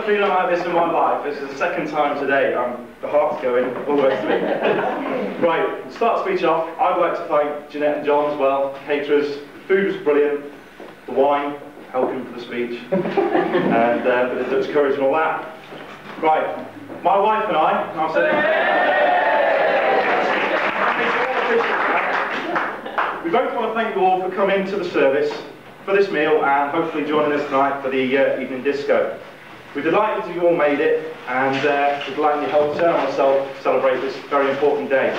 feeling like this in my life. This is the second time today. The heart's going, all the rest of it. Right, to start the speech off, I'd like to thank Jeanette and John as well, caterers. Food was brilliant, the wine, helping for the speech, and a bit of Dutch courage and all that. Right, my wife and I, I'll say we both want to thank you all for coming to the service, for this meal, and hopefully joining us tonight for the evening disco. We're delighted that you all made it, and we're delighted you helped Sarah and myself celebrate this very important day.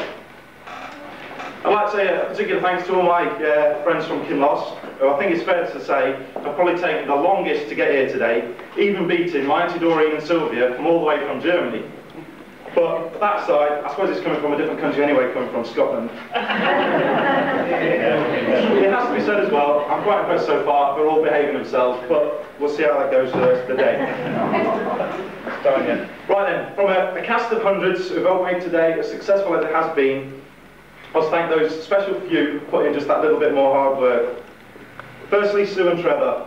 I'd like to say a particular thanks to all my friends from Kinloss, who I think it's fair to say have probably taken the longest to get here today, even beating my Auntie Doreen and Sylvia from all the way from Germany. But that side, I suppose it's coming from a different country anyway, coming from Scotland. It has to be said as well, I'm quite impressed so far, they're all behaving themselves, but we'll see how that goes for the rest of the day. Right then, from a cast of hundreds who've all made today as successful as it has been, I must thank those special few who put in just that little bit more hard work. Firstly, Sue and Trevor.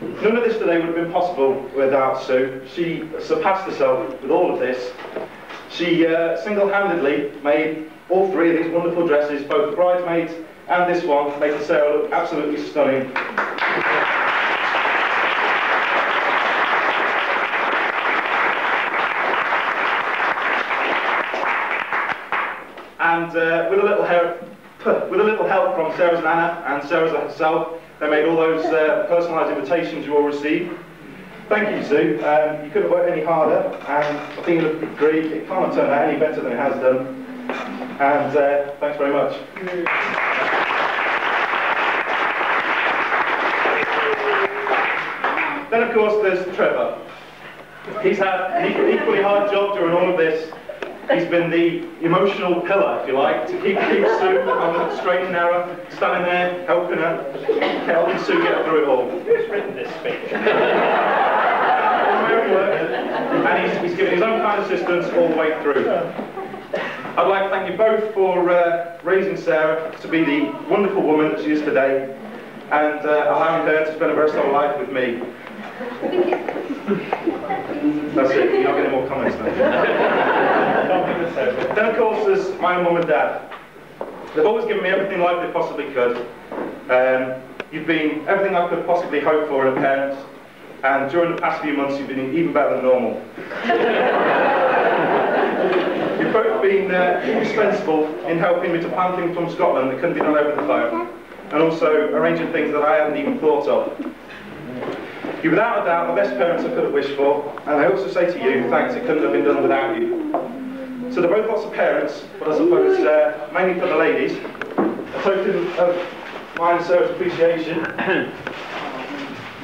None of this today would have been possible without Sue. She surpassed herself with all of this. She single-handedly made all three of these wonderful dresses, both the bridesmaids and this one, making Sarah look absolutely stunning. And with a little help from Sarah's Nana and Sarah's herself, they made all those personalised invitations you all received. Thank you, Sue. You couldn't have worked any harder, and I think you look great. It can't have turned out any better than it has done. And thanks very much. Then, of course, there's Trevor. He's had an equally hard job during all of this. He's been the emotional pillar, if you like, to keep Sue on the straight and narrow, standing there, helping Sue get through it all. Who's written this speech? And he's given his own kind of assistance all the way through. I'd like to thank you both for raising Sarah to be the wonderful woman that she is today, and allowing her to spend the rest of her life with me. That's it, you're not getting more comments now. Then of course there's my mum and dad. They've always given me everything life they possibly could. You've been everything I could possibly hope for in a parent, and during the past few months you've been even better than normal. You've both been indispensable in helping me to plan things from Scotland that couldn't be done over the phone, and also arranging things that I hadn't even thought of. You're without a doubt the best parents I could have wished for, and I also say to you, thanks, it couldn't have been done without you. So they're both lots of parents, but I suppose mainly for the ladies, a token of mine and Sarah's appreciation.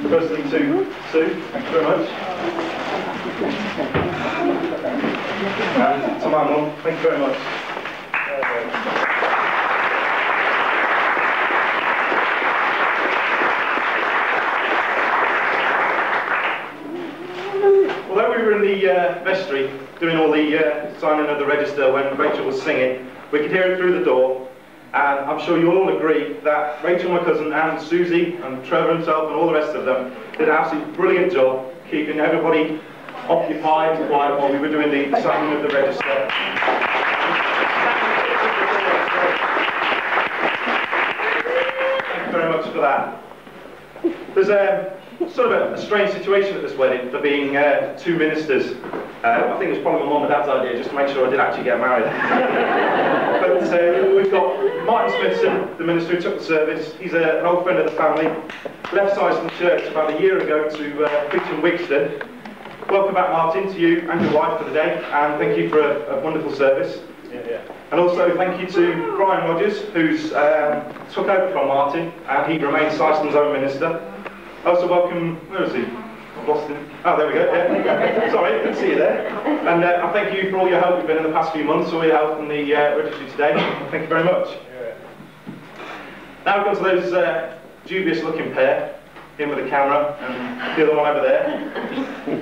Firstly to Sue, thank you very much. And to my mum, thank you very much. Although we were in the vestry doing all the signing of the register when Rachel was singing, we could hear it through the door, and I'm sure you'll all agree that Rachel, my cousin, and Susie, and Trevor himself, and all the rest of them did an absolutely brilliant job keeping everybody occupied and quiet while we were doing the signing of the register. Thank you very much for that. There's sort of a strange situation at this wedding, there being two ministers. I think it was probably my mum and dad's idea just to make sure I did actually get married. But we've got Martin Smithson, the minister who took the service. He's an old friend of the family. Left Sison Church about a year ago to preach in Wigston. Welcome back, Martin, to you and your wife for the day, and thank you for a wonderful service. Yeah. And also thank you to Brian Rogers, who's took over from Martin, and he remains Sison's own minister. I also welcome, where is he? I've lost him. Oh, there we go. Yeah. Sorry, good to see you there. And I thank you for all your help you've been in the past few months, all your help from the registry today. Thank you very much. Yeah. Now we've got to those dubious-looking pair, him with the camera and the other one over there.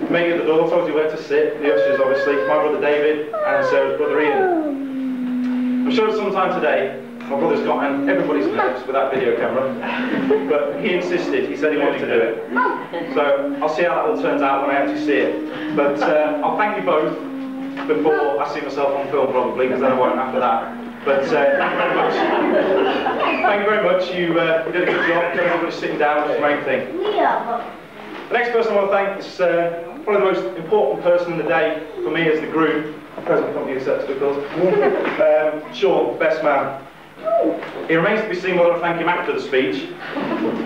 Me at the door, told you where to sit. The ushers, obviously, my brother David and Sarah's brother Ian. I'm sure at some time today My brother's got on everybody's nerves with that video camera, but he insisted. He said he wanted to do it. So I'll see how that all turns out when I actually see it. But I'll thank you both before I see myself on film, probably, because then I won't after that. But thank you very much. Thank you very much. You did a good job. Everybody's sitting down, which is the main thing. The next person I want to thank is probably the most important person in the day for me as the groom. Present company accepts, because Sean, best man. It remains to be seen whether I thank him after the speech,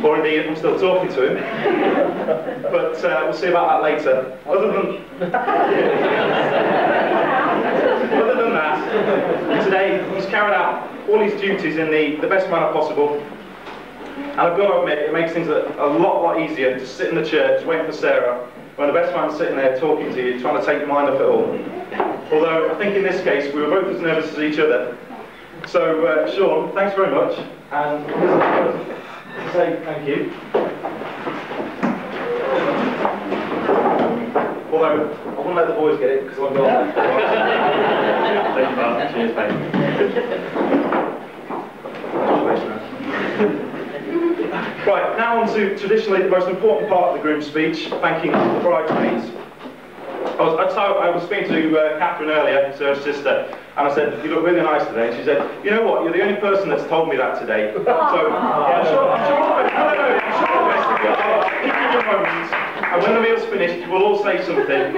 or indeed if I'm still talking to him. But we'll see about that later. Other than that, today he's carried out all his duties in the best manner possible. And I've got to admit, it makes things a lot easier to sit in the church waiting for Sarah, when the best man's sitting there talking to you, trying to take your mind off it all. Although, I think in this case, we were both as nervous as each other. So, Sean, thanks very much. And to say thank you. Although, I won't let the boys get it, because I'm not. Thank you, Mark. Cheers, mate. Right, now on to traditionally the most important part of the groom's speech, thanking the bridesmaids. I was speaking to Catherine earlier, Sarah's sister, and I said, "You look really nice today." And she said, "You know what? You're the only person that's told me that today." So, yeah, I'm sure the rest of you are keeping your moments, and when the meal's finished, we'll all say something.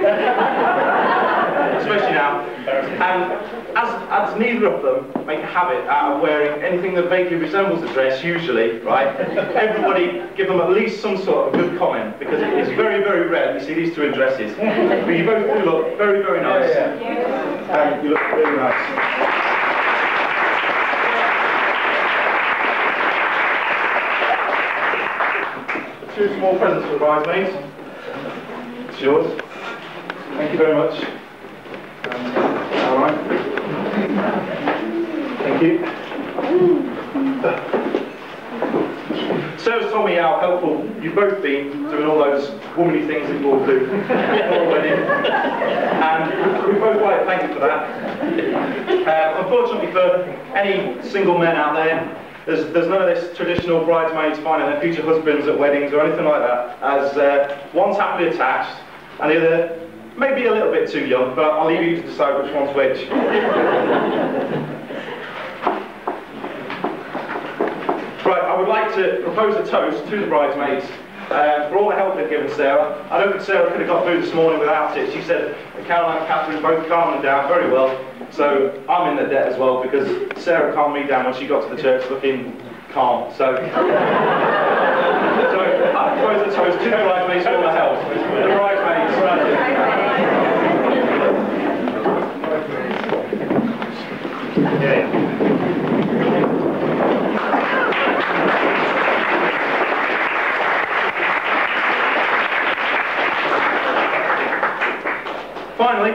Especially now. And as neither of them make a habit out of wearing anything that vaguely resembles a dress, usually, right? Everybody give them at least some sort of good comment, because it is very, very rare that you see these two in dresses. But you both do look very, very nice. And you look really nice. Two small presents for the bridesmaids. It's yours. Thank you very much. All right. Thank you. Sarah's told me how helpful you've both been doing all those womanly things that you all do already, and we both like to thank you for that. Unfortunately for any single men out there, there's none of this traditional bridesmaids finding their future husbands at weddings or anything like that, as one's happily attached and the other maybe a little bit too young, but I'll leave you to decide which one's which. Right, I would like to propose a toast to the bridesmaids for all the help they've given Sarah. I don't think Sarah could have got through this morning without it. She said that Caroline and Catherine both calmed them down very well, so I'm in the debt as well, because Sarah calmed me down when she got to the church looking calm. So, I propose a toast to the bridesmaids for all the help. The bridesmaids. Finally,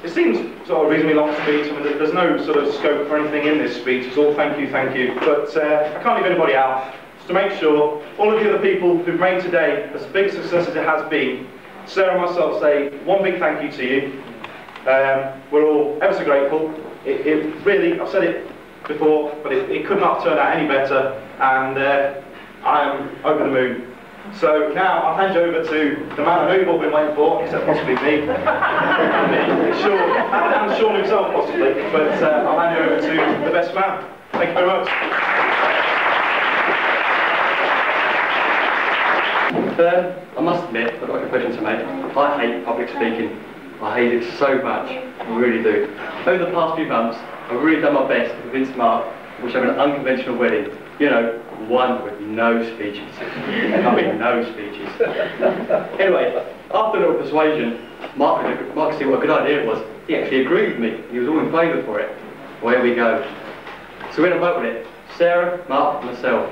it seems sort of reasonably long speech. I mean, there's no sort of scope for anything in this speech. It's all thank you. But I can't leave anybody out. Just to make sure all of the other people who've made today as big a success as it has been, Sarah and myself say one big thank you to you. We're all ever so grateful. It really, I've said it before, but it could not have turned out any better, and I am over the moon. So now I'll hand you over to the man I know you've all been waiting for, except possibly me, Sean, and Sean himself possibly, but I'll hand you over to the best man. Thank you very much. I must admit, I've got a confession to make. I hate public speaking. I hate it so much. I really do. Over the past few months, I've really done my best to convince Mark we should have an unconventional wedding. You know, one with no speeches. I mean, no speeches. Anyway, after a little persuasion, Mark could see what a good idea it was. He actually agreed with me. He was all in favour for it. Well, here we go. So we're going to vote on it. Sarah, Mark and myself.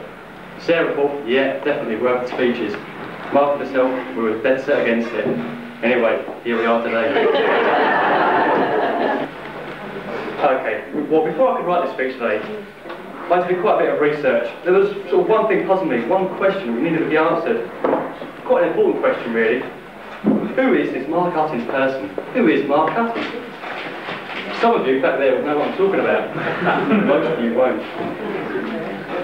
Sarah thought, yeah, definitely worth the speeches. Mark and myself, we were dead set against it. Anyway, here we are today. Okay, well before I could write this speech today, I had to do quite a bit of research. There was sort of one thing puzzling me, one question that needed to be answered. Quite an important question really. Who is this Mark Utting person? Who is Mark Utting? Some of you back there will know what I'm talking about. Most of you won't.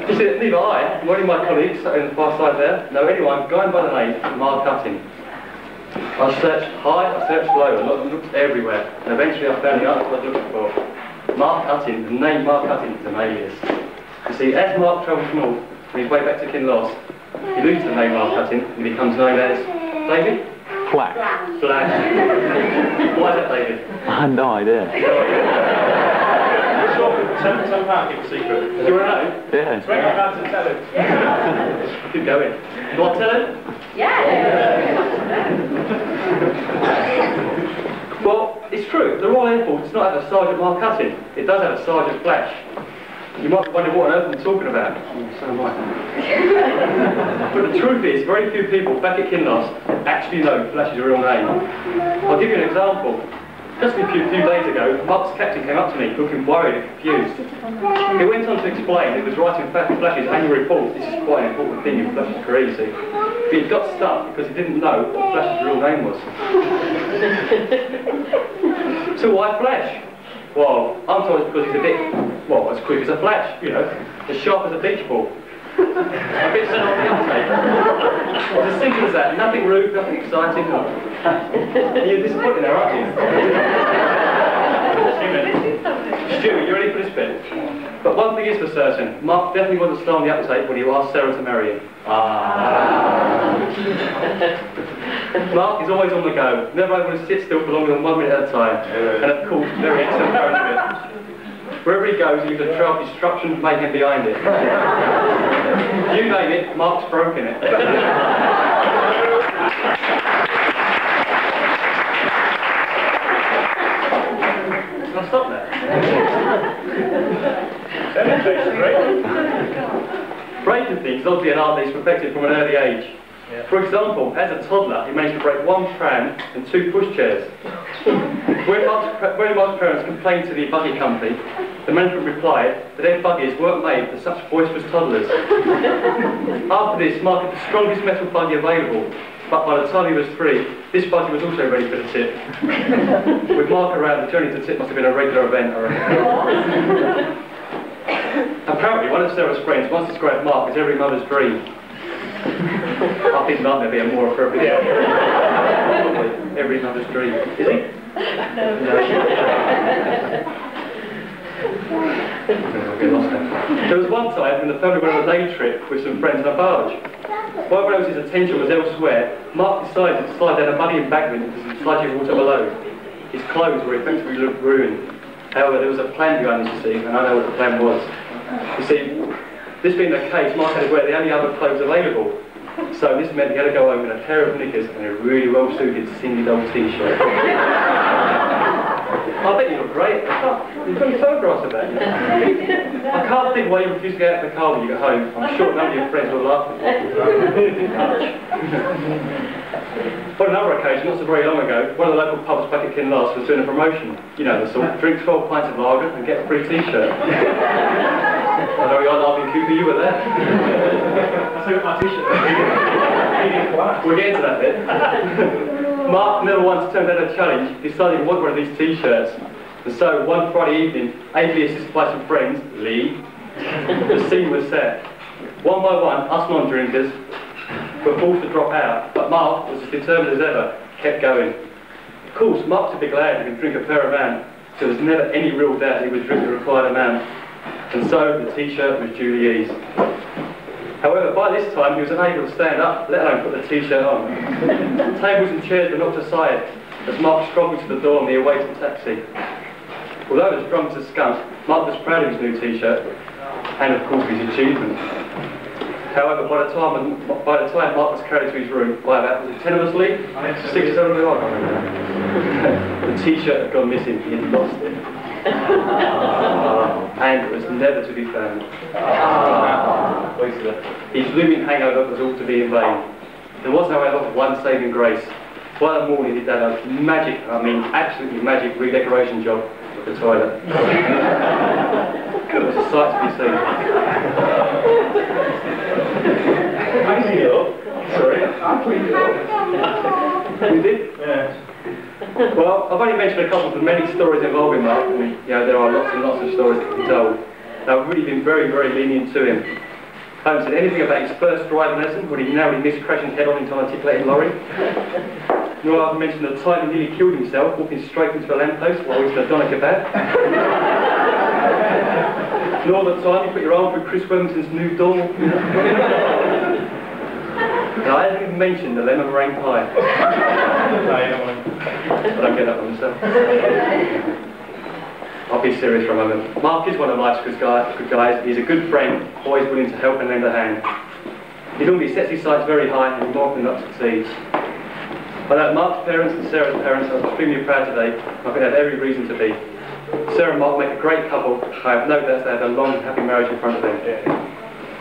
You see, neither I, nor any of my colleagues sat on the far side there, know anyone going by the name of Mark Utting. I searched high, I searched low, I looked everywhere, and eventually I found the answer I was looking for. Mark Utting, the name Mark Utting is an alias. You see, as Mark travels north on his way back to Kinloss, he loses the name Mark Utting and becomes known as David? Flash. Flash. Why is that, David? I had no idea. Sure, £10 keep a secret. Do you want to know? Yeah. It's very hard to tell it. Keep going. Do I tell him? Yeah. Well, it's true. The Royal Air Force does not have a Sergeant Mark Utting. It does have a Sergeant Flash. You might be wondering what on earth I'm talking about. So am I. But the truth is, very few people back at Kinloss actually know Flash's real name. I'll give you an example. Just a few days ago, Mark's captain came up to me, looking worried and confused. He went on to explain that he was writing Flash's annual report. This is quite an important thing in Flash's career, you see. But he got stuck because he didn't know what Flash's real name was. So why Flash? Well, I'm told it's because he's a bit, well, as quick as a flash, you know, as sharp as a beach ball. A bit sent off the uptake. It's as simple as that. Nothing rude, nothing exciting. You're disappointed now, aren't you? Stu, you ready for this bit? But one thing is for certain, Mark definitely wasn't slow on the uptake when he asked Sarah to marry him. Mark is always on the go, never able to sit still for longer than 1 minute at a time, and of course, very excellent parent. Wherever he goes, he leaves a trail of destruction and mayhem behind it. You name it, Mark's broken it. Can I stop there? Breaking things is obviously an art that is perfected from an early age. For example, as a toddler, he managed to break 1 pram and 2 pushchairs. When Mark's parents complained to the buggy company, the management replied that their buggies weren't made for such boisterous toddlers. After this, Mark had the strongest metal buggy available, but by the time he was 3, this buggy was also ready for the tip. With Mark around, the journey to the tip must have been a regular event, I reckon. Apparently, one of Sarah's friends once described Mark as every mother's dream. I think that may be a more appropriate. Every mother's dream. Is he? No. There was one time when the family went on a day trip with some friends on a barge. While Rose's attention was elsewhere, Mark decided to slide down a muddy embankment into some sludgy water below. His clothes were effectively ruined. However, there was a plan behind this, you see, and I know what the plan was. You see, this being the case, Mark had to wear the only other clothes available. So this meant he had to go home in a pair of knickers and a really well-suited single old t-shirt. I bet you look great. You've got your photographs of that. I can't think why you refuse to get out of the car when you get home. I'm sure none of your friends will laugh at you. On another occasion, not so very long ago, one of the local pubs back at Kinloss was doing a promotion. You know the sort, drink 12 pints of lager and get a free t-shirt. I know you're laughing, Cooper, you were there. I took my t-shirt. We'll get into that bit. Mark never once turned down a challenge, decided he wanted one of these t-shirts. And so, one Friday evening, ably assisted by some friends, Lee, the scene was set. One by one, us non-drinkers were forced to drop out, but Mark was as determined as ever, kept going. Of course, Mark's a big lad who can drink a pair of man, so there was never any real doubt he would drink the required amount. And so, the t-shirt was duly eased. However, by this time, he was unable to stand up, let alone put the t-shirt on. Tables and chairs were knocked aside as Mark struggled to the door on the awaiting taxi. Although as drunk as a skunk, Mark was proud of his new t-shirt, and of course his achievement. However, by the time Mark was carried to his room, by about, was it 10 of us, Lee? 6 or 7 of us? The t-shirt had gone missing, he had lost it. And it was never to be found. His looming hangover was all to be in vain. There was, however, one saving grace. By the morning, he'd done a magic, I mean absolutely magic redecoration job of the toilet. It was a sight to be seen. I cleaned it up. Sorry? I cleaned it up. You did? Yeah. Well, I've only mentioned a couple of the many stories involving Mark, and you know, there are lots and lots of stories to be told. And I've really been very, very lenient to him. I haven't said anything about his first driving lesson, when he narrowly missed crashing head on into an articulated lorry. Nor have I mentioned the time he nearly killed himself, walking straight into a lamppost while eating a doner kebab. Nor the time you put your arm through Chris Wellington's new door. And I haven't even mentioned the lemon meringue pie. I don't get that one myself. I'll be serious for a moment. Mark is one of life's good guys. He's a good friend, always willing to help and lend a hand. He normally sets his sights very high and more often not succeeds. I know Mark's parents and Sarah's parents are extremely proud today. I think they have every reason to be. Sarah and Mark make a great couple. I have no doubt they have a long, happy marriage in front of them.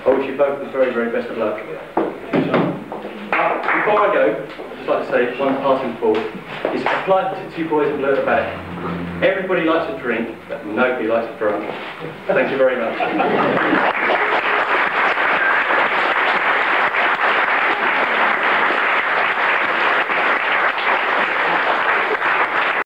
I wish you both the very, very best of luck. Before I go, I'd just like to say one passing thought. Is apply to you boys and learn about it. Everybody likes a drink, but nobody likes a drunk. Thank you very much.